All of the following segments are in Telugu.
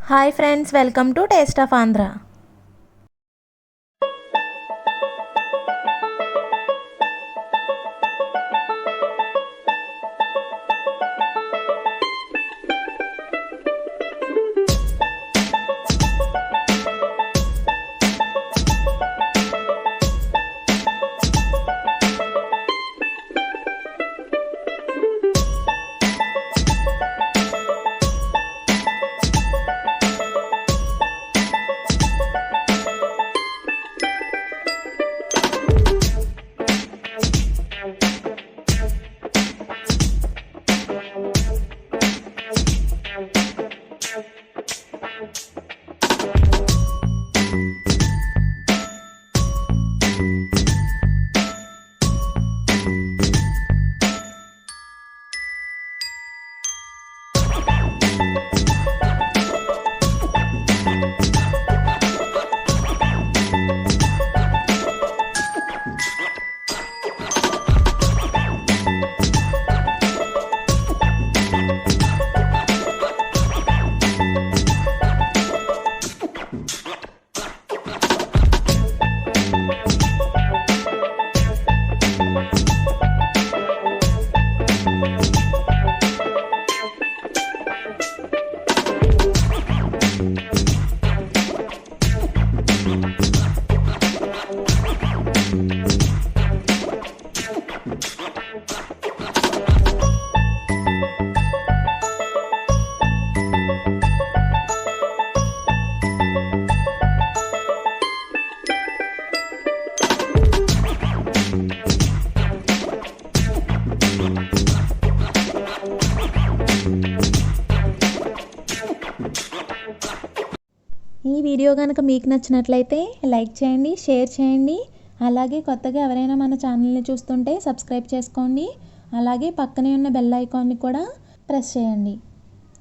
Hi friends, welcome to taste of Andhra. ఈ వీడియో కనుక మీకు నచ్చినట్లయితే లైక్ చేయండి, షేర్ చేయండి. అలాగే కొత్తగా ఎవరైనా మన ఛానల్ని చూస్తుంటే సబ్స్క్రైబ్ చేసుకోండి. అలాగే పక్కనే ఉన్న బెల్ ఐకాన్ని కూడా ప్రెస్ చేయండి.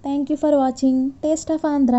Thank you for watching taste of Andhra.